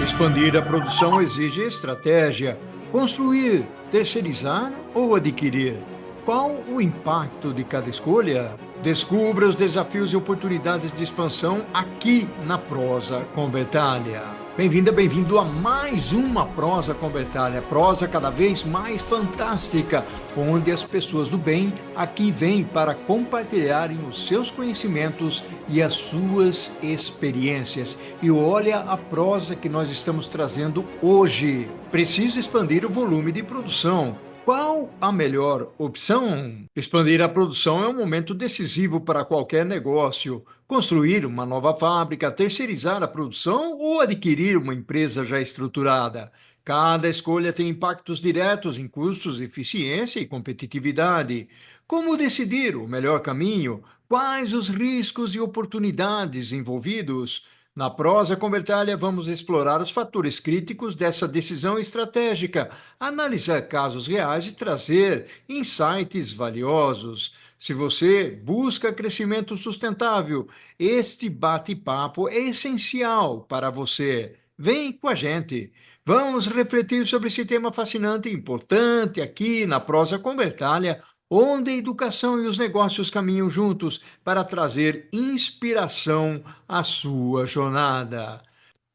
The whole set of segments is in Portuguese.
Expandir a produção exige estratégia. Construir, terceirizar ou adquirir? Qual o impacto de cada escolha? Descubra os desafios e oportunidades de expansão aqui na Prosa com Bertalha. Bem-vinda, bem-vindo a mais uma Prosa com Bertalha. Prosa cada vez mais fantástica, onde as pessoas do bem aqui vêm para compartilharem os seus conhecimentos e as suas experiências. E olha a prosa que nós estamos trazendo hoje. Preciso expandir o volume de produção. Qual a melhor opção? Expandir a produção é um momento decisivo para qualquer negócio. Construir uma nova fábrica, terceirizar a produção ou adquirir uma empresa já estruturada. Cada escolha tem impactos diretos em custos, eficiência e competitividade. Como decidir o melhor caminho? Quais os riscos e oportunidades envolvidos? Na Prosa com Bertalha, vamos explorar os fatores críticos dessa decisão estratégica, analisar casos reais e trazer insights valiosos. Se você busca crescimento sustentável, este bate-papo é essencial para você. Vem com a gente. Vamos refletir sobre esse tema fascinante e importante aqui na Prosa com Bertalha, onde a educação e os negócios caminham juntos para trazer inspiração à sua jornada.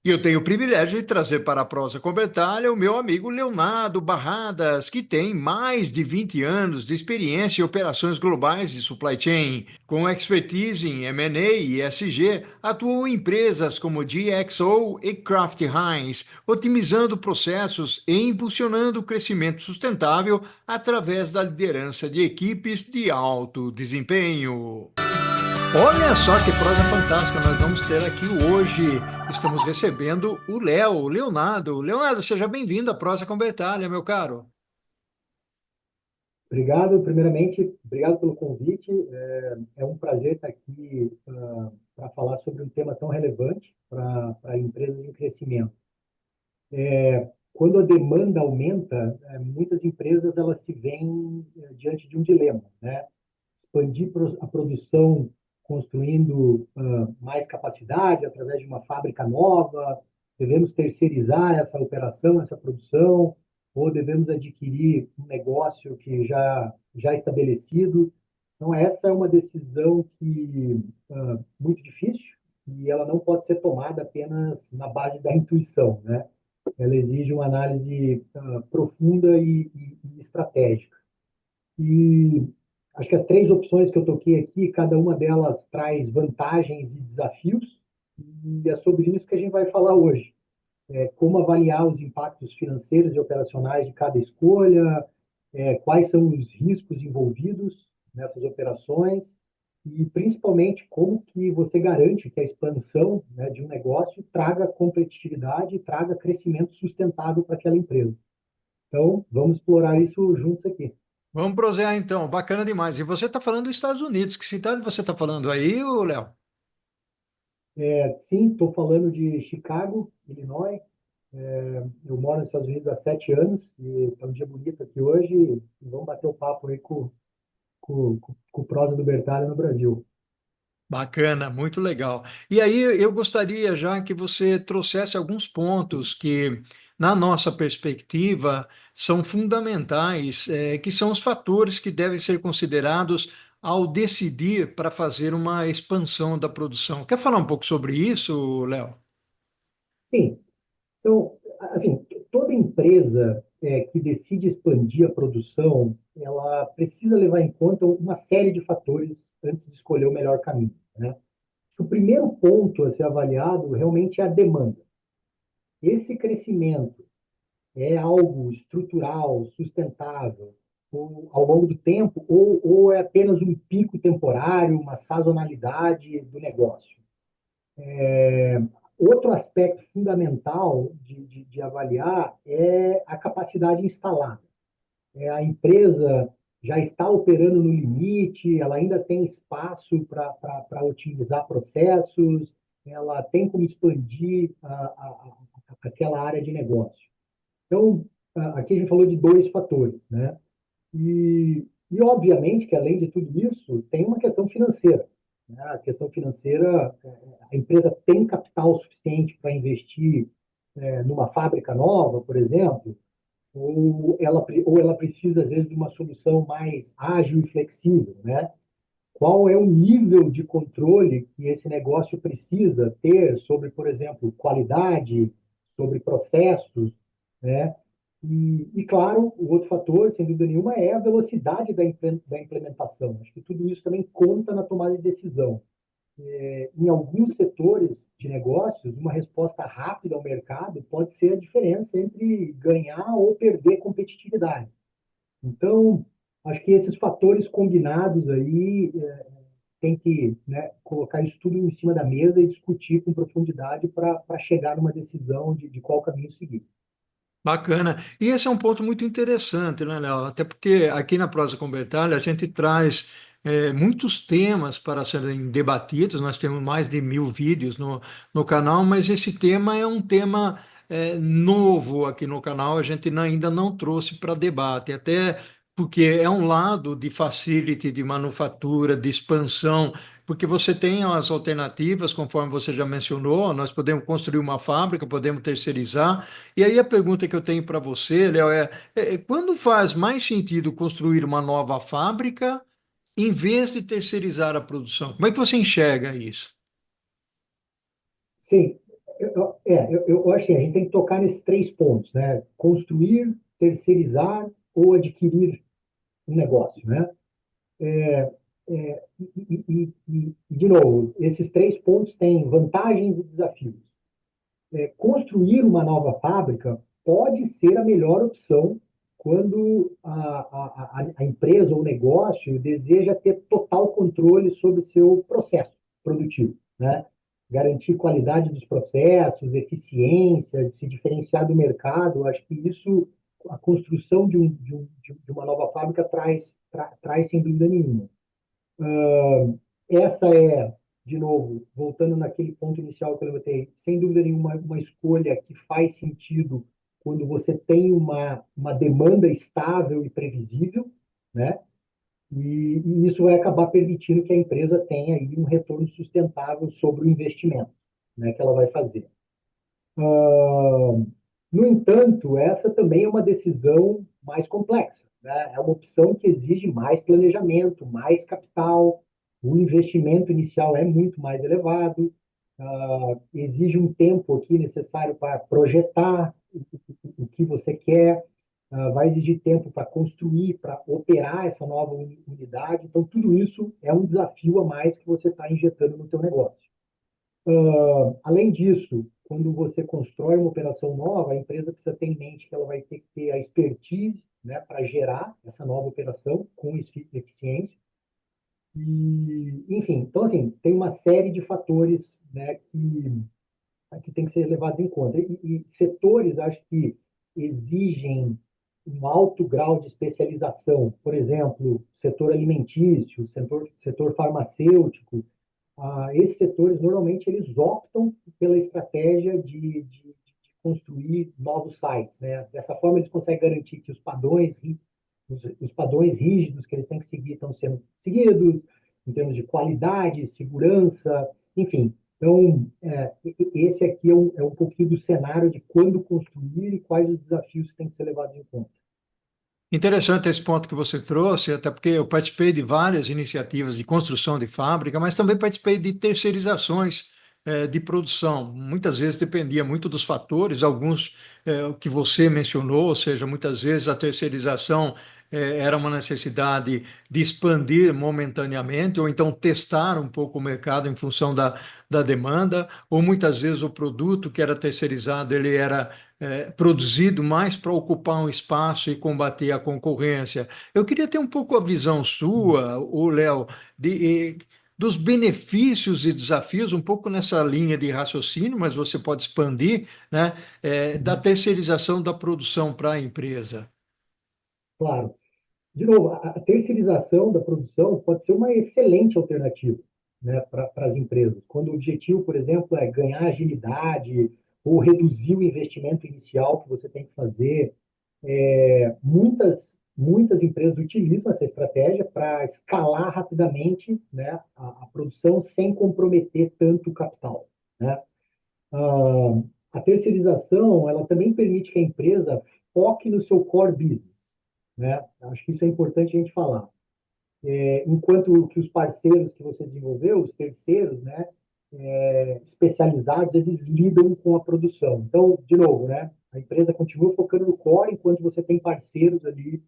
E eu tenho o privilégio de trazer para a Prosa com Bertalha o meu amigo Leonardo Barradas, que tem mais de 20 anos de experiência em operações globais de supply chain. Com expertise em M&A e ESG, atuou em empresas como GXO e Kraft Heinz, otimizando processos e impulsionando o crescimento sustentável através da liderança de equipes de alto desempenho. Olha só que prosa fantástica nós vamos ter aqui hoje. Estamos recebendo o Leonardo. Leonardo, seja bem-vindo à Prosa com Bertalha, meu caro. Obrigado, primeiramente, obrigado pelo convite. É um prazer estar aqui para falar sobre um tema tão relevante para empresas em crescimento. Quando a demanda aumenta, muitas empresas elas se veem diante de um dilema, né? Expandir a produção construindo mais capacidade através de uma fábrica nova, devemos terceirizar essa operação, essa produção, ou devemos adquirir um negócio que já estabelecido. Então, essa é uma decisão que muito difícil e ela não pode ser tomada apenas na base da intuição, né? Ela exige uma análise profunda e estratégica. E acho que as três opções que eu toquei aqui, cada uma delas traz vantagens e desafios, e é sobre isso que a gente vai falar hoje. Como avaliar os impactos financeiros e operacionais de cada escolha, quais são os riscos envolvidos nessas operações, e principalmente como que você garante que a expansão, né, de um negócio traga competitividade e traga crescimento sustentável para aquela empresa. Então, vamos explorar isso juntos aqui. Vamos prosear então, bacana demais. E você está falando dos Estados Unidos, que cidade você está falando aí, ô Léo? Sim, estou falando de Chicago, Illinois. Eu moro nos Estados Unidos há 7 anos e é um dia bonito aqui hoje. E vamos bater o papo aí com o Prosa do Bertalho no Brasil. Bacana, muito legal. E aí eu gostaria já que você trouxesse alguns pontos que, na nossa perspectiva, são fundamentais, que são os fatores que devem ser considerados ao decidir para fazer uma expansão da produção. Quer falar um pouco sobre isso, Léo? Sim, então, assim, toda empresa que decide expandir a produção, ela precisa levar em conta uma série de fatores antes de escolher o melhor caminho, né? O primeiro ponto a ser avaliado realmente é a demanda. Esse crescimento é algo estrutural, sustentável, ao longo do tempo, ou é apenas um pico temporário, uma sazonalidade do negócio? Outro aspecto fundamental de avaliar é a capacidade instalada. A empresa já está operando no limite, ela ainda tem espaço para otimizar processos, ela tem como expandir aquela área de negócio. Então, aqui a gente falou de dois fatores, né? Obviamente, que além de tudo isso, tem uma questão financeira, né? A questão financeira, a empresa tem capital suficiente para investir numa fábrica nova, por exemplo, ou ela precisa, às vezes, de uma solução mais ágil e flexível, né? Qual é o nível de controle que esse negócio precisa ter sobre, por exemplo, qualidade, sobre processos, né? Claro, o outro fator, sem dúvida nenhuma, é a velocidade da implementação. Acho que tudo isso também conta na tomada de decisão. Em alguns setores de negócios, uma resposta rápida ao mercado pode ser a diferença entre ganhar ou perder competitividade. Então, acho que esses fatores combinados aí tem que, né, colocar isso tudo em cima da mesa e discutir com profundidade para chegar numa decisão de qual caminho seguir. Bacana. E esse é um ponto muito interessante, né, Léo? Até porque aqui na Prosa com Bertalha a gente traz muitos temas para serem debatidos. Nós temos mais de 1.000 vídeos no canal, mas esse tema é um tema novo aqui no canal. A gente ainda não trouxe para debate, até porque é um lado de facility, de manufatura, de expansão, porque você tem as alternativas, conforme você já mencionou. Nós podemos construir uma fábrica, podemos terceirizar. E aí a pergunta que eu tenho para você, Léo, quando faz mais sentido construir uma nova fábrica em vez de terceirizar a produção? Como é que você enxerga isso? Sim, eu acho que a gente tem que tocar nesses três pontos, né? Construir, terceirizar ou adquirir um negócio, né? De novo, esses três pontos têm vantagens e desafios. Construir uma nova fábrica pode ser a melhor opção quando a empresa ou o negócio deseja ter total controle sobre o seu processo produtivo, né? Garantir qualidade dos processos, eficiência, de se diferenciar do mercado. Acho que isso, a construção de uma nova fábrica traz sem dúvida nenhuma. Essa é, de novo, voltando naquele ponto inicial que eu levantei, sem dúvida nenhuma, uma escolha que faz sentido quando você tem uma demanda estável e previsível, né? E isso vai acabar permitindo que a empresa tenha aí um retorno sustentável sobre o investimento, né, que ela vai fazer. No entanto, essa também é uma decisão mais complexa, né? É uma opção que exige mais planejamento, mais capital, o investimento inicial é muito mais elevado, exige um tempo aqui necessário para projetar o que você quer, vai exigir tempo para construir, para operar essa nova unidade. Então, tudo isso é um desafio a mais que você está injetando no teu negócio. Além disso, quando você constrói uma operação nova, a empresa precisa ter em mente que ela vai ter que ter a expertise, né, para gerar essa nova operação com eficiência. Enfim, então assim, tem uma série de fatores, né, que tem que ser levados em conta. Setores, acho que exigem um alto grau de especialização, por exemplo, setor alimentício, setor farmacêutico. Esses setores, normalmente, eles optam pela estratégia de construir novos sites, né? Dessa forma, eles conseguem garantir que os padrões rígidos que eles têm que seguir estão sendo seguidos, em termos de qualidade, segurança, enfim. Então, esse aqui é um pouquinho do cenário de quando construir e quais os desafios que têm que ser levados em conta. Interessante esse ponto que você trouxe, até porque eu participei de várias iniciativas de construção de fábrica, mas também participei de terceirizações de produção. Muitas vezes dependia muito dos fatores, alguns que você mencionou, ou seja, muitas vezes a terceirização era uma necessidade de expandir momentaneamente, ou então testar um pouco o mercado em função da demanda, ou muitas vezes o produto que era terceirizado, ele era produzido mais para ocupar um espaço e combater a concorrência. Eu queria ter um pouco a visão sua, o Léo, dos benefícios e desafios, um pouco nessa linha de raciocínio, mas você pode expandir, né, da Uhum. terceirização da produção para a empresa. Claro. De novo, a terceirização da produção pode ser uma excelente alternativa, né, para as empresas. Quando o objetivo, por exemplo, é ganhar agilidade ou reduzir o investimento inicial que você tem que fazer, muitas empresas utilizam essa estratégia para escalar rapidamente, né, a produção sem comprometer tanto o capital, né? A terceirização, ela também permite que a empresa foque no seu core business, né? Acho que isso é importante a gente falar. Enquanto que os parceiros que você desenvolveu, os terceiros, né, especializados, eles lidam com a produção. Então, de novo, né, a empresa continua focando no core, enquanto você tem parceiros ali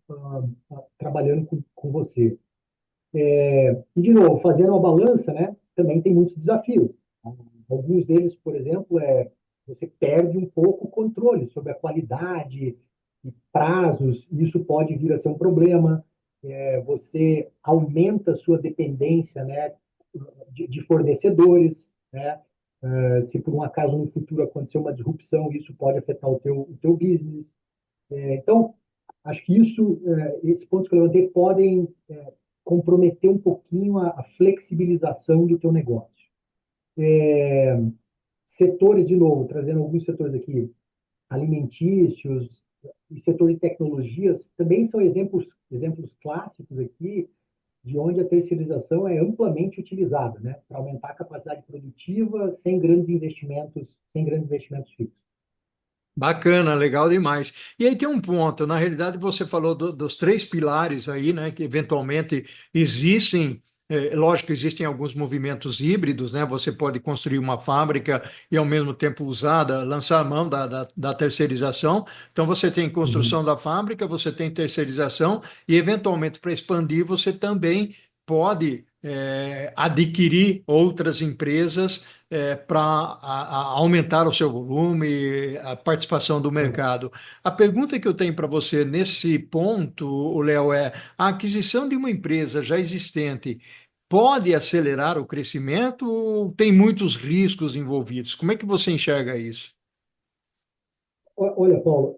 trabalhando com você. E, de novo, fazendo uma balança, né, também tem muitos desafios. Alguns deles, por exemplo, você perde um pouco o controle sobre a qualidade e prazos, e isso pode vir a ser um problema. Você aumenta a sua dependência, né, de fornecedores, né? Se por um acaso no futuro acontecer uma disrupção, isso pode afetar o teu business. Então, acho que esses pontos que eu levantei podem comprometer um pouquinho a flexibilização do teu negócio. Setores, de novo, trazendo alguns setores aqui, alimentícios e setor de tecnologias, também são exemplos clássicos aqui de onde a terceirização é amplamente utilizada, né, para aumentar a capacidade produtiva sem grandes investimentos fixos. Bacana, legal demais. E aí tem um ponto, na realidade você falou dos três pilares aí, né, que eventualmente existem, lógico, existem alguns movimentos híbridos, né, você pode construir uma fábrica e ao mesmo tempo usada, lançar a mão da terceirização, então você tem Uhum. construção da fábrica, você tem terceirização e eventualmente para expandir você também pode adquirir outras empresas para aumentar o seu volume, a participação do Legal. mercado. A pergunta que eu tenho para você nesse ponto, o Léo, é: a aquisição de uma empresa já existente pode acelerar o crescimento ou tem muitos riscos envolvidos? Como é que você enxerga isso? Olha, Paulo,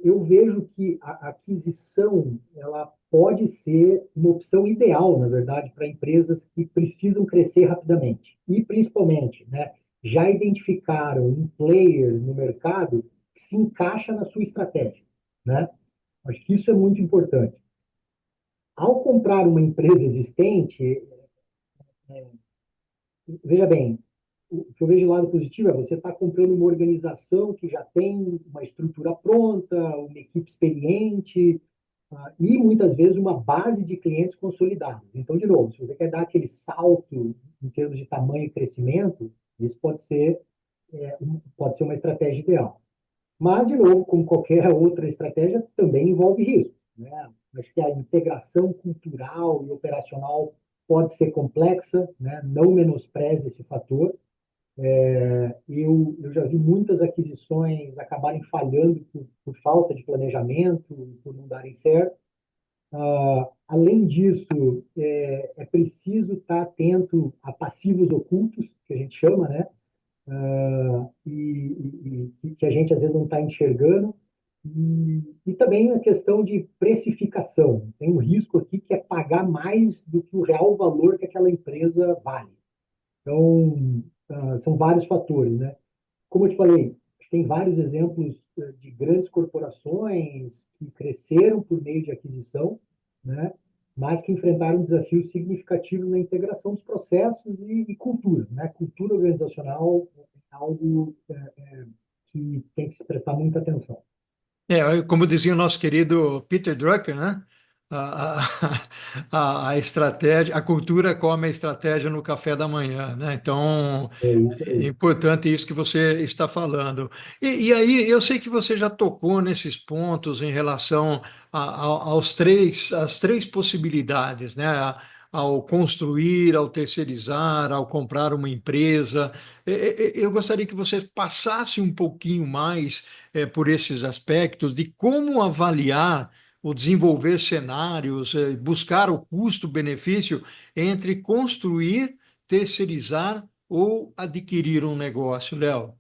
eu vejo que a aquisição ela pode ser uma opção ideal, na verdade, para empresas que precisam crescer rapidamente e, principalmente, né, já identificaram um player no mercado que se encaixa na sua estratégia, né? Acho que isso é muito importante. Ao comprar uma empresa existente, veja bem, o que eu vejo do lado positivo é você está comprando uma organização que já tem uma estrutura pronta, uma equipe experiente, e muitas vezes uma base de clientes consolidados. Então, de novo, se você quer dar aquele salto em termos de tamanho e crescimento, isso pode ser uma estratégia ideal. Mas, de novo, como qualquer outra estratégia, também envolve risco, né? Acho que a integração cultural e operacional pode ser complexa, né? Não menospreze esse fator. Eu já vi muitas aquisições acabarem falhando por falta de planejamento, por não darem certo. Além disso, é preciso estar atento a passivos ocultos, que a gente chama, né? E que a gente às vezes não está enxergando. E também a questão de precificação. Tem um risco aqui que é pagar mais do que o real valor que aquela empresa vale. Então, são vários fatores, né? Como eu te falei, tem vários exemplos de grandes corporações que cresceram por meio de aquisição, né? Mas que enfrentaram desafios significativos na integração dos processos e cultura, né? Cultura organizacional é algo que tem que se prestar muita atenção. Como dizia o nosso querido Peter Drucker, né? A, a estratégia, a cultura come a estratégia no café da manhã, né? Então, É isso é aí. importante isso que você está falando. E aí, eu sei que você já tocou nesses pontos em relação às três possibilidades, né? Ao construir, ao terceirizar, ao comprar uma empresa. Eu gostaria que você passasse um pouquinho mais por esses aspectos de como avaliar ou desenvolver cenários, buscar o custo-benefício entre construir, terceirizar ou adquirir um negócio, Léo?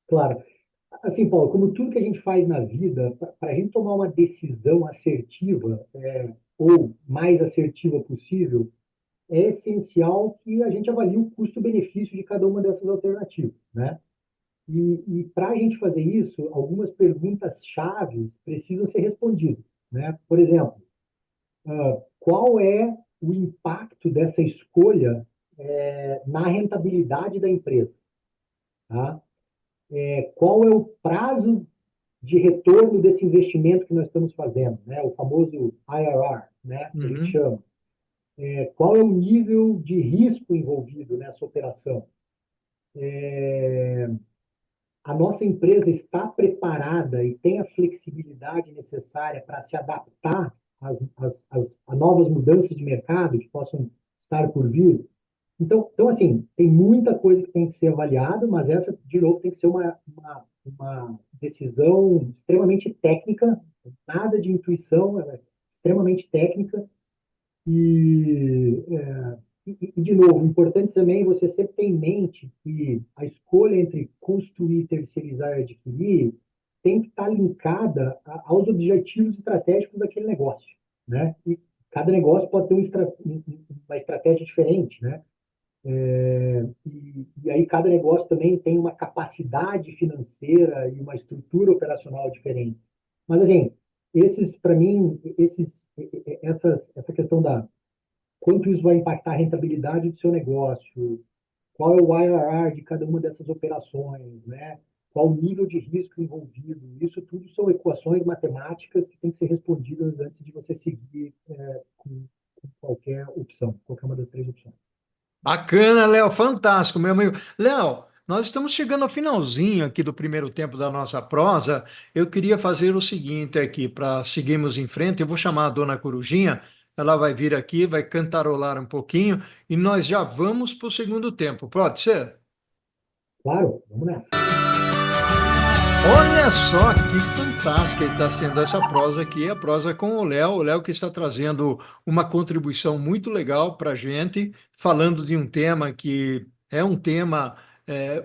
Claro. Assim, Paulo, como tudo que a gente faz na vida, para a gente tomar uma decisão assertiva, ou mais assertiva possível, é essencial que a gente avalie o custo-benefício de cada uma dessas alternativas, né? E para a gente fazer isso, algumas perguntas chaves precisam ser respondidas, né? Por exemplo, qual é o impacto dessa escolha na rentabilidade da empresa, tá? qual é o prazo de retorno desse investimento que nós estamos fazendo, né? O famoso IRR, né? Que a gente Uhum. chama. Qual é o nível de risco envolvido nessa operação? A nossa empresa está preparada e tem a flexibilidade necessária para se adaptar a novas mudanças de mercado que possam estar por vir? Então, assim, tem muita coisa que tem que ser avaliada, mas essa, de novo, tem que ser uma decisão extremamente técnica, nada de intuição, ela é extremamente técnica. De novo, importante também você sempre ter em mente que a escolha entre construir, terceirizar e adquirir tem que estar linkada aos objetivos estratégicos daquele negócio, né? E cada negócio pode ter uma estratégia diferente, né? E aí cada negócio também tem uma capacidade financeira e uma estrutura operacional diferente. Mas, assim, para mim, essa questão da quanto isso vai impactar a rentabilidade do seu negócio, qual é o IRR de cada uma dessas operações, né? Qual o nível de risco envolvido. Isso tudo são equações matemáticas que têm que ser respondidas antes de você seguir com qualquer opção, qualquer uma das três opções. Bacana, Léo, fantástico, meu amigo. Léo, nós estamos chegando ao finalzinho aqui do primeiro tempo da nossa prosa. Eu queria fazer o seguinte aqui, para seguirmos em frente. Eu vou chamar a dona Corujinha, ela vai vir aqui, vai cantarolar um pouquinho e nós já vamos para o segundo tempo. Pode ser? Claro, vamos nessa. Olha só que fantástica está sendo essa prosa aqui, a prosa com o Léo que está trazendo uma contribuição muito legal para a gente, falando de um tema que é um tema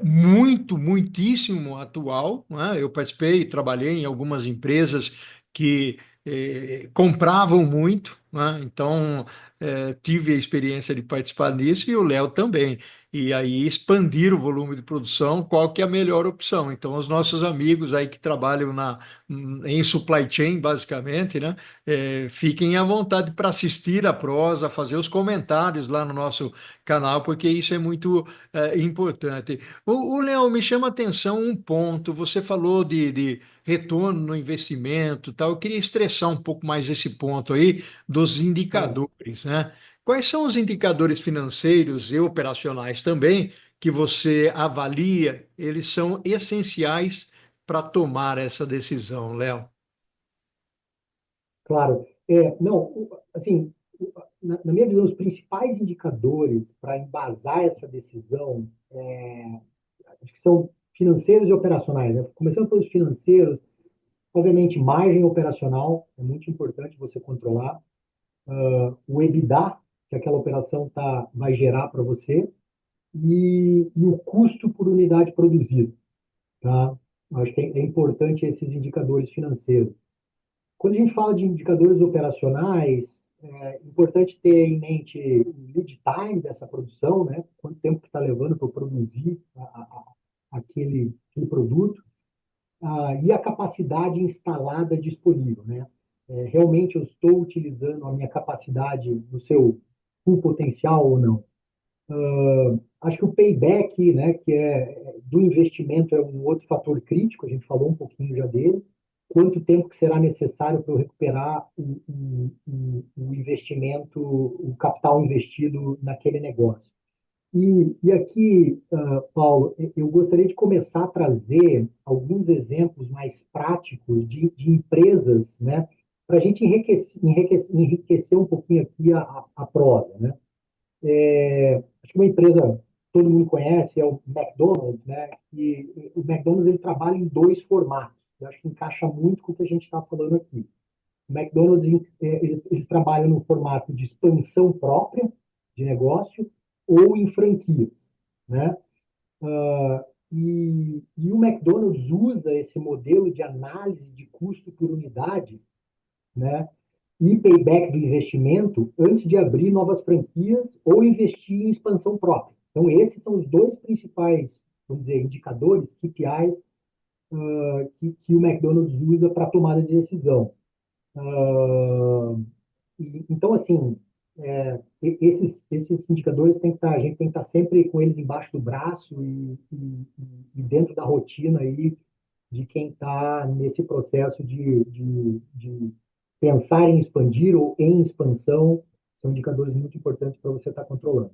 muitíssimo atual, né? Eu participei, trabalhei em algumas empresas que compravam muito, né? Então tive a experiência de participar disso e o Léo também e aí expandir o volume de produção, qual que é a melhor opção. Então, os nossos amigos aí que trabalham em supply chain, basicamente, né, fiquem à vontade para assistir a prosa, fazer os comentários lá no nosso canal, porque isso é muito importante. O Léo, me chama a atenção um ponto, você falou de retorno no investimento, tal. Eu queria estressar um pouco mais esse ponto aí dos Claro. indicadores, né? Quais são os indicadores financeiros e operacionais também que você avalia? Eles são essenciais para tomar essa decisão, Léo. Claro. Não, assim, na minha visão, os principais indicadores para embasar essa decisão, acho que são financeiros e operacionais, né? Começando pelos financeiros, obviamente, margem operacional é muito importante você controlar. O EBITDA que aquela operação vai gerar para você e o custo por unidade produzida, tá? Acho que é importante esses indicadores financeiros. Quando a gente fala de indicadores operacionais, é importante ter em mente o lead time dessa produção, né? Quanto tempo que está levando para produzir aquele produto, e a capacidade instalada disponível, né? Realmente eu estou utilizando a minha capacidade no seu full potencial ou não? Acho que o payback, né, que é do investimento, é um outro fator crítico, a gente falou um pouquinho já dele. Quanto tempo que será necessário para eu recuperar o investimento, o capital investido naquele negócio? E aqui, Paulo, eu gostaria de começar a trazer alguns exemplos mais práticos de empresas, né, para a gente enriquecer um pouquinho aqui a prosa, né? Acho que uma empresa que todo mundo conhece é o McDonald's, né? E o McDonald's ele trabalha em dois formatos. Eu acho que encaixa muito com o que a gente está falando aqui. O McDonald's eles trabalham no formato de expansão própria de negócio ou em franquias, né? E o McDonald's usa esse modelo de análise de custo por unidade, né? E payback do investimento antes de abrir novas franquias ou investir em expansão própria. Então, esses são os dois principais, vamos dizer, indicadores, KPIs, que o McDonald's usa para tomada de decisão. Então, assim, esses indicadores tem que estar, a gente tem que estar sempre com eles embaixo do braço e dentro da rotina aí de quem está nesse processo de pensar em expandir ou em expansão, são indicadores muito importantes para você estar controlando.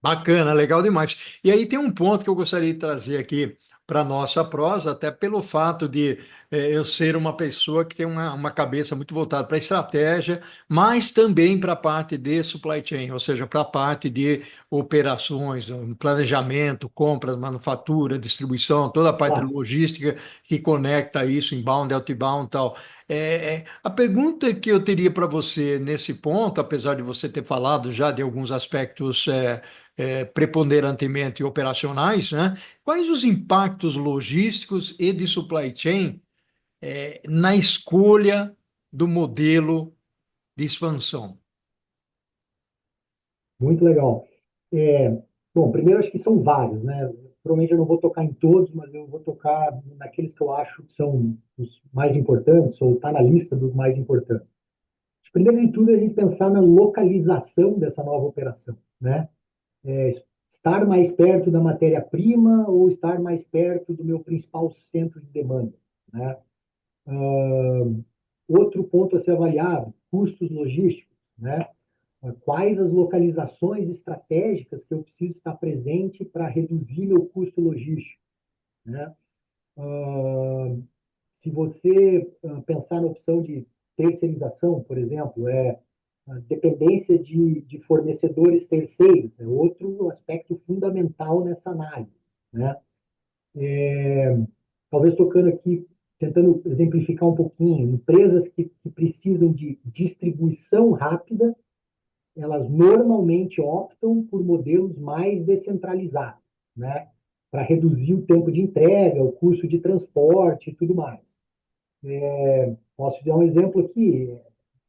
Bacana, legal demais. E aí tem um ponto que eu gostaria de trazer aqui para a nossa prosa, até pelo fato de eu ser uma pessoa que tem uma cabeça muito voltada para estratégia, mas também para a parte de supply chain, ou seja, para a parte de operações, planejamento, compras, manufatura, distribuição, toda a parte Tá. logística que conecta isso, inbound, outbound e tal. A pergunta que eu teria para você nesse ponto, apesar de você ter falado já de alguns aspectos preponderantemente operacionais, né? Quais os impactos logísticos e de supply chain na escolha do modelo de expansão? Muito legal. É, bom, primeiro acho que são vários, né? Provavelmente eu não vou tocar em todos, mas eu vou tocar naqueles que eu acho que são os mais importantes, ou está na lista dos mais importantes. Primeiro de tudo, é a gente pensar na localização dessa nova operação, né? É, estar mais perto da matéria-prima ou estar mais perto do meu principal centro de demanda, né? Outro ponto a ser avaliado, custos logísticos, né? Quais as localizações estratégicas que eu preciso estar presente para reduzir meu custo logístico, né? Se você pensar na opção de terceirização, por exemplo, a dependência de fornecedores terceiros, é outro aspecto fundamental nessa análise, né? Talvez tocando aqui, tentando exemplificar um pouquinho, empresas que precisam de distribuição rápida, elas normalmente optam por modelos mais descentralizados, né? Para reduzir o tempo de entrega, o custo de transporte e tudo mais. Posso dar um exemplo aqui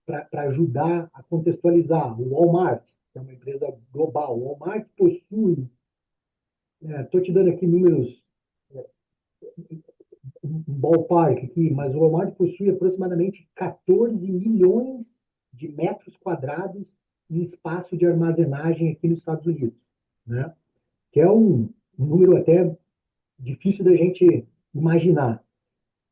para ajudar a contextualizar. O Walmart, que é uma empresa global. O Walmart possui, estou te dando aqui números, um ballpark aqui, mas o Walmart possui aproximadamente 14 milhões de metros quadrados em espaço de armazenagem aqui nos Estados Unidos, né? Que é um número até difícil da gente imaginar.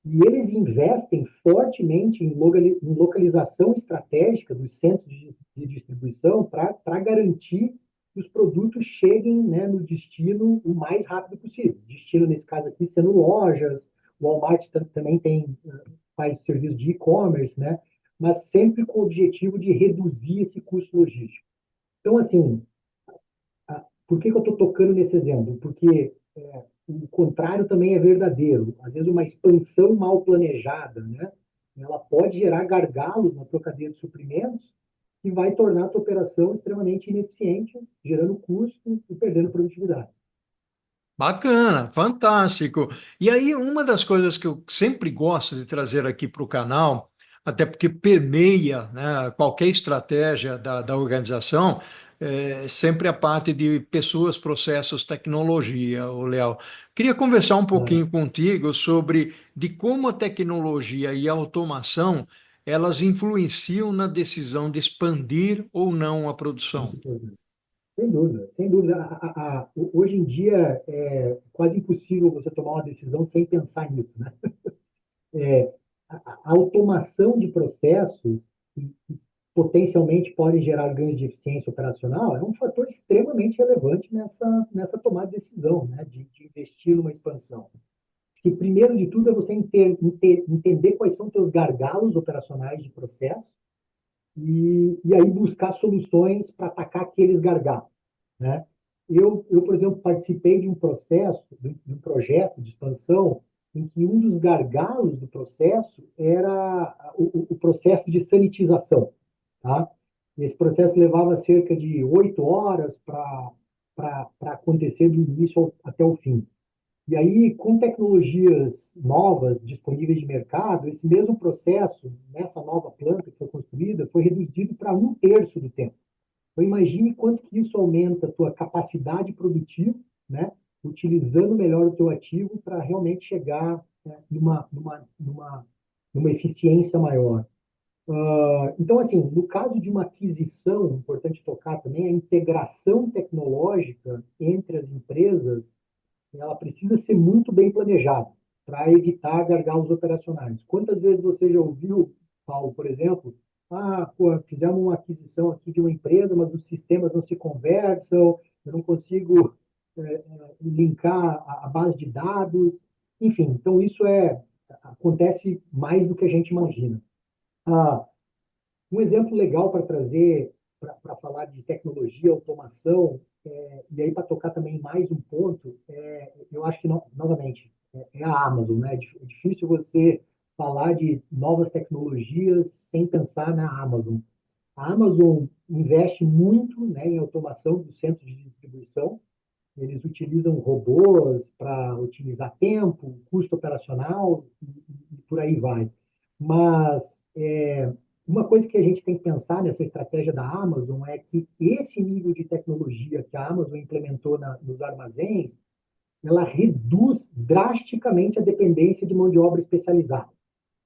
E eles investem fortemente em localização estratégica dos centros de distribuição para garantir que os produtos cheguem, né, no destino o mais rápido possível. Destino, nesse caso aqui, sendo lojas, o Walmart também faz serviço de e-commerce, né? Mas sempre com o objetivo de reduzir esse custo logístico. Então, assim, por que eu estou tocando nesse exemplo? Porque o contrário também é verdadeiro. Às vezes, uma expansão mal planejada, né? Ela pode gerar gargalos na tua cadeia de suprimentos e vai tornar a tua operação extremamente ineficiente, gerando custo e perdendo produtividade. Bacana, fantástico. E aí, uma das coisas que eu sempre gosto de trazer aqui para o canal, até porque permeia, né, qualquer estratégia da organização, é sempre a parte de pessoas, processos, tecnologia, o Léo. Queria conversar um Tá? pouquinho contigo sobre de como a tecnologia e a automação elas influenciam na decisão de expandir ou não a produção. Muito importante. Sem dúvida, sem dúvida. Hoje em dia é quase impossível você tomar uma decisão sem pensar nisso, né? A automação de processos que potencialmente podem gerar ganhos de eficiência operacional é um fator extremamente relevante nessa tomada de decisão, né, de investir numa expansão. Que primeiro de tudo é você entender quais são teus gargalos operacionais de processo e aí buscar soluções para atacar aqueles gargalos, né? Por exemplo, participei de um processo, de um projeto de expansão, em que um dos gargalos do processo era o processo de sanitização. Tá? Esse processo levava cerca de 8 horas para acontecer do início até o fim. E aí, com tecnologias novas disponíveis de mercado, esse mesmo processo, nessa nova planta que foi construída, foi reduzido para um terço do tempo. Então, imagine quanto que isso aumenta a tua capacidade produtiva, né? Utilizando melhor o teu ativo para realmente chegar, né, numa eficiência maior. Então, assim, no caso de uma aquisição, importante tocar também, a integração tecnológica entre as empresas, ela precisa ser muito bem planejada para evitar gargalos operacionais. Quantas vezes você já ouviu, Paulo, por exemplo, pô, fizemos uma aquisição aqui de uma empresa, mas os sistemas não se conversam, eu não consigo linkar a base de dados, enfim, então isso acontece mais do que a gente imagina. Ah, um exemplo legal para trazer, para falar de tecnologia, automação, e aí para tocar também mais um ponto, eu acho que, novamente, é a Amazon, né? É difícil você falar de novas tecnologias sem pensar na Amazon. A Amazon investe muito, né, em automação dos centros de distribuição. Eles utilizam robôs para otimizar tempo, custo operacional e por aí vai. Mas uma coisa que a gente tem que pensar nessa estratégia da Amazon é que esse nível de tecnologia que a Amazon implementou nos armazéns, ela reduz drasticamente a dependência de mão de obra especializada,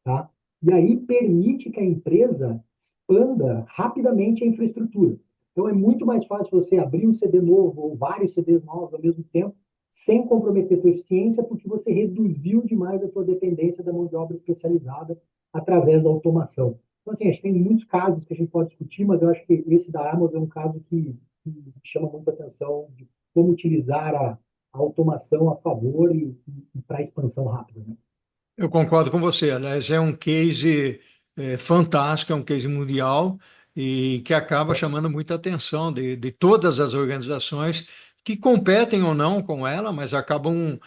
tá? E aí permite que a empresa expanda rapidamente a infraestrutura. Então é muito mais fácil você abrir um CD novo ou vários CDs novos ao mesmo tempo, sem comprometer a tua eficiência, porque você reduziu demais a tua dependência da mão de obra especializada através da automação. Então, assim, a gente tem muitos casos que a gente pode discutir, mas eu acho que esse da Amazon é um caso que chama muita atenção de como utilizar a automação a favor e para expansão rápida, né? Eu concordo com você. Aliás, é um case fantástico, é um case mundial e que acaba chamando muita atenção de todas as organizações que competem ou não com ela, mas acabam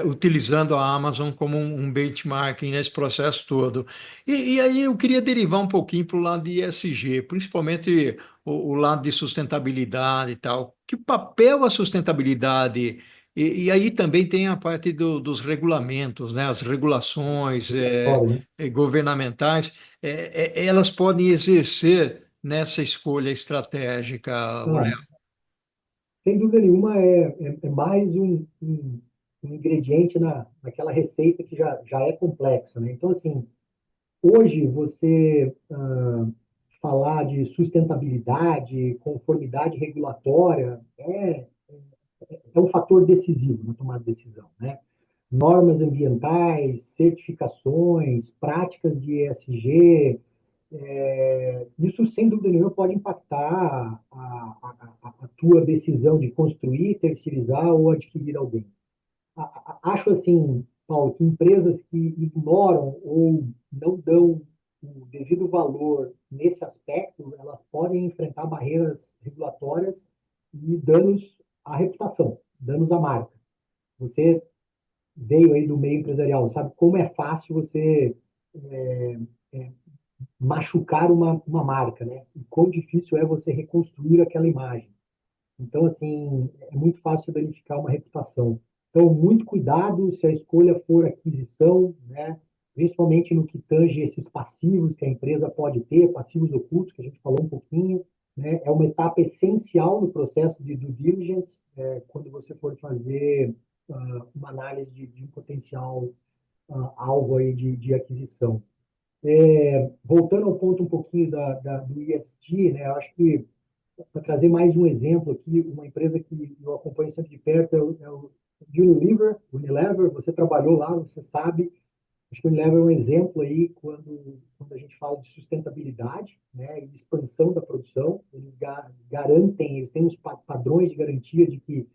utilizando a Amazon como um benchmarking nesse processo todo. E aí eu queria derivar um pouquinho para o lado de ESG, principalmente o lado de sustentabilidade e tal. Que papel a sustentabilidade e aí também tem a parte dos regulamentos, né? As regulações Claro, né? governamentais, elas podem exercer nessa escolha estratégica, Ah, Léo. sem dúvida nenhuma, é mais um ingrediente naquela receita que já é complexa, né? Então, assim, hoje você falar de sustentabilidade, conformidade regulatória, é um fator decisivo na tomada de decisão, né? Normas ambientais, certificações, práticas de ESG, isso, sem dúvida nenhuma, pode impactar a tua decisão de construir, terceirizar ou adquirir alguém. Acho assim, Paulo, que empresas que ignoram ou não dão o devido valor nesse aspecto, elas podem enfrentar barreiras regulatórias e danos à reputação, danos à marca. Você veio aí do meio empresarial, sabe como é fácil você é, é, machucar uma marca, né? E quão difícil é você reconstruir aquela imagem. Então, assim, é muito fácil danificar uma reputação. Então, muito cuidado se a escolha for aquisição, né? Principalmente no que tange esses passivos que a empresa pode ter, passivos ocultos, que a gente falou um pouquinho, né? É uma etapa essencial no processo de due diligence, quando você for fazer uma análise de um potencial alvo aí de aquisição. Voltando ao ponto um pouquinho do ESG, né? Eu acho que para trazer mais um exemplo aqui, uma empresa que eu acompanho sempre de perto é o Unilever, você trabalhou lá, você sabe, acho que o Unilever é um exemplo aí quando a gente fala de sustentabilidade, né, e expansão da produção, eles garantem, eles têm uns padrões de garantia de que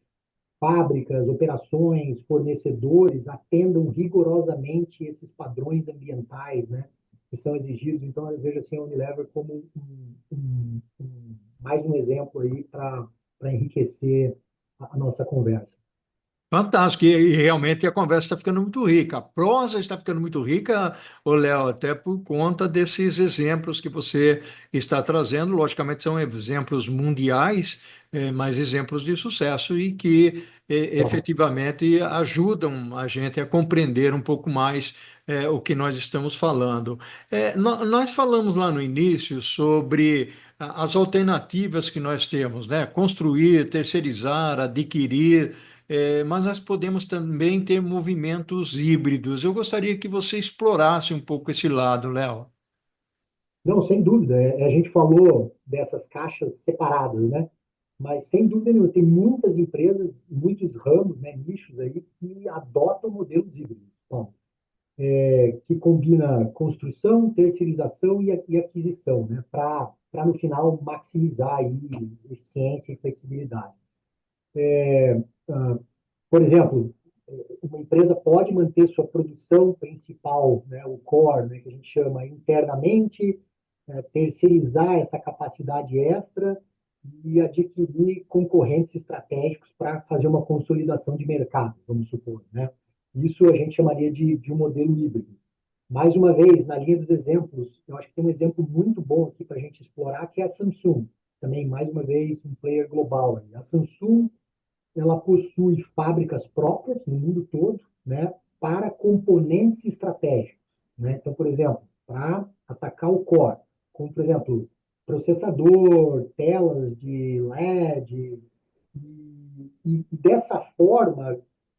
fábricas, operações, fornecedores atendam rigorosamente esses padrões ambientais, né, que são exigidos. Então, eu vejo assim a Unilever como mais um exemplo aí para enriquecer a nossa conversa. Fantástico, e realmente a conversa está ficando muito rica, a prosa está ficando muito rica, ô Léo, até por conta desses exemplos que você está trazendo. Logicamente, são exemplos mundiais, mas exemplos de sucesso e que efetivamente ajudam a gente a compreender um pouco mais o que nós estamos falando. Nós falamos lá no início sobre as alternativas que nós temos, né? Construir, terceirizar, adquirir. Mas nós podemos também ter movimentos híbridos. Eu gostaria que você explorasse um pouco esse lado, Léo. Não, sem dúvida. A gente falou dessas caixas separadas, né? Mas sem dúvida nenhuma, tem muitas empresas, muitos ramos, né, nichos aí que adotam modelos híbridos. Bom, que combina construção, terceirização e aquisição, né? Para no final maximizar aí eficiência e flexibilidade. Ah, por exemplo, uma empresa pode manter sua produção principal, né, o core, né, que a gente chama internamente, terceirizar essa capacidade extra e adquirir concorrentes estratégicos para fazer uma consolidação de mercado, vamos supor, né? Isso a gente chamaria de um modelo híbrido. Mais uma vez, na linha dos exemplos, eu acho que tem um exemplo muito bom aqui para a gente explorar, que é a Samsung. Também, mais uma vez, um player global. A Samsung, ela possui fábricas próprias no mundo todo, né, para componentes estratégicos, né? Então, por exemplo, para atacar o core, como por exemplo, processador, telas de LED, e dessa forma,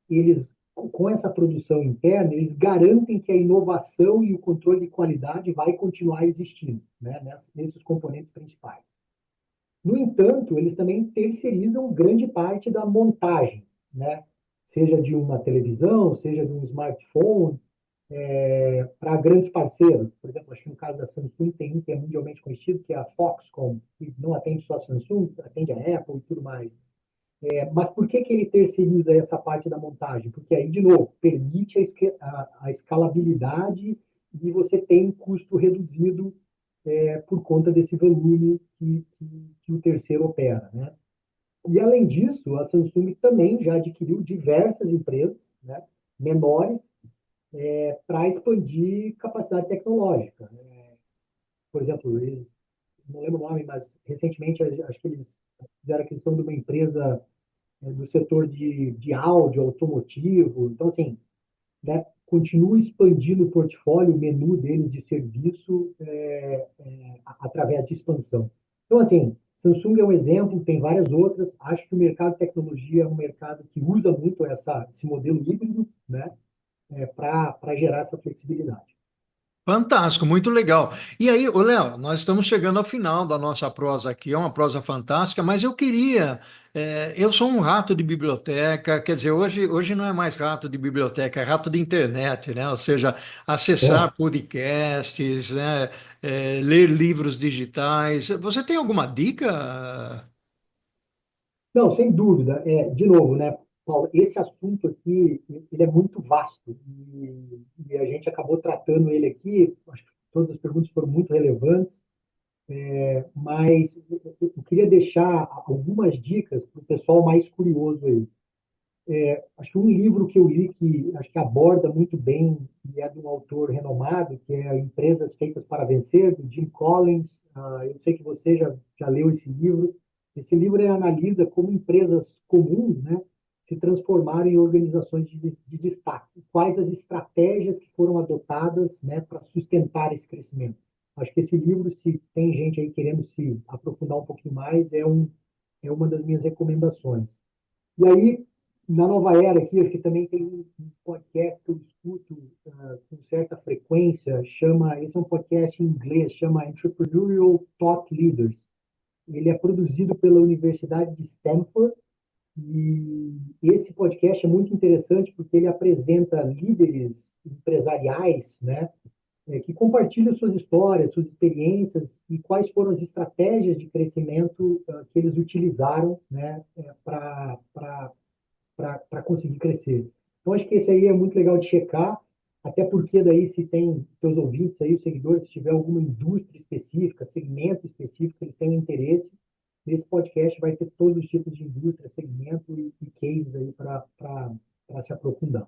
eles com essa produção interna, eles garantem que a inovação e o controle de qualidade vai continuar existindo, né, nesses componentes principais. No entanto, eles também terceirizam grande parte da montagem, né? Seja de uma televisão, seja de um smartphone, para grandes parceiros. Por exemplo, acho que no caso da Samsung tem um que é mundialmente conhecido, que é a Foxconn, que não atende só a Samsung, atende a Apple e tudo mais. Mas por que ele terceiriza essa parte da montagem? Porque aí, de novo, permite a escalabilidade e você tem um custo reduzido por conta desse volume que o terceiro opera, né? E, além disso, a Samsung também já adquiriu diversas empresas, né, menores para expandir capacidade tecnológica. Por exemplo, eles, não lembro o nome, mas recentemente acho que eles fizeram aquisição de uma empresa do setor de áudio automotivo. Então, assim, né, continua expandindo o portfólio, o menu deles de serviço através de expansão. Então, assim, Samsung é um exemplo, tem várias outras. Acho que o mercado de tecnologia é um mercado que usa muito esse modelo híbrido, né, para gerar essa flexibilidade. Fantástico, muito legal. E aí, ô Léo, nós estamos chegando ao final da nossa prosa aqui, é uma prosa fantástica, mas eu queria, eu sou um rato de biblioteca, quer dizer, hoje não é mais rato de biblioteca, é rato de internet, né? Ou seja, acessar É. podcasts, né? Ler livros digitais. Você tem alguma dica? Não, sem dúvida. De novo, né, Paulo, esse assunto aqui, ele é muito vasto e a gente acabou tratando ele aqui. Acho que todas as perguntas foram muito relevantes, mas eu queria deixar algumas dicas para o pessoal mais curioso aí. Acho que um livro que eu li que acho que aborda muito bem e é de um autor renomado, que é Empresas Feitas para Vencer, do Jim Collins. Eu sei que você já leu esse livro. Esse livro ele analisa como empresas comuns, né, se transformaram em organizações de destaque. Quais as estratégias que foram adotadas, né, para sustentar esse crescimento. Acho que esse livro, se tem gente aí querendo se aprofundar um pouquinho mais, é uma das minhas recomendações. E aí, na nova era aqui, acho que também tem um podcast que eu escuto com certa frequência, esse é um podcast em inglês, chama Entrepreneurial Thought Leaders. Ele é produzido pela Universidade de Stanford e esse podcast é muito interessante porque ele apresenta líderes empresariais, né, que compartilham suas histórias, suas experiências e quais foram as estratégias de crescimento que eles utilizaram, né, para conseguir crescer. Então, acho que esse aí é muito legal de checar, até porque daí se tem seus ouvintes aí, os seguidores, se tiver alguma indústria específica, segmento específico, eles têm interesse, nesse podcast vai ter todos os tipos de indústria, segmento e cases aí para se aprofundar.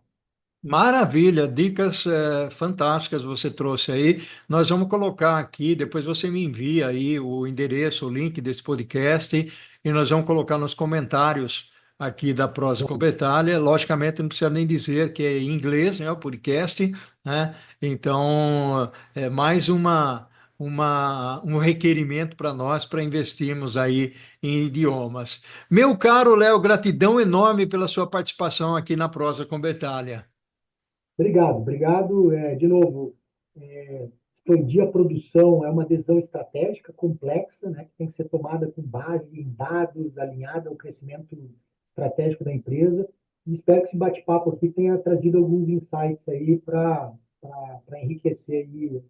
Maravilha, dicas fantásticas você trouxe aí. Nós vamos colocar aqui, depois você me envia aí o endereço, o link desse podcast e nós vamos colocar nos comentários aqui da Prosa com Betalha. Logicamente, não precisa nem dizer que é em inglês, né, o podcast, né? Então, é mais um requerimento para nós para investirmos aí em idiomas. Meu caro Léo, gratidão enorme pela sua participação aqui na Prosa com Betalha. Obrigado, obrigado. De novo, expandir a produção é uma decisão estratégica complexa, né, que tem que ser tomada com base em dados, alinhada ao crescimento estratégico da empresa. E espero que esse bate-papo aqui tenha trazido alguns insights aí para enriquecer aí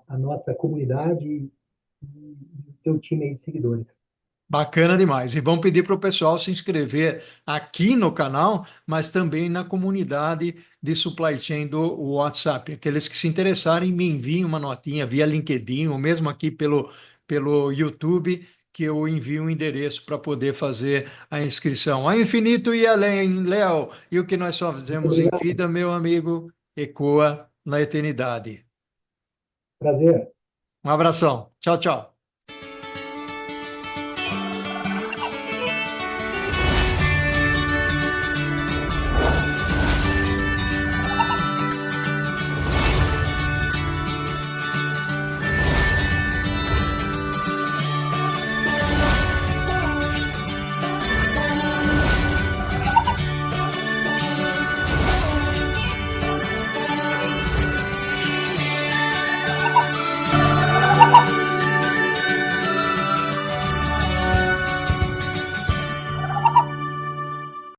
a nossa comunidade e o teu time aí de seguidores. Bacana demais. E vamos pedir para o pessoal se inscrever aqui no canal, mas também na comunidade de supply chain do WhatsApp. Aqueles que se interessarem, me enviem uma notinha via LinkedIn ou mesmo aqui pelo YouTube, que eu envio um endereço para poder fazer a inscrição. A infinito e além, Léo, e o que nós só Muito fazemos em obrigado. vida, meu amigo, ecoa na eternidade. Prazer. Um abração. Tchau, tchau.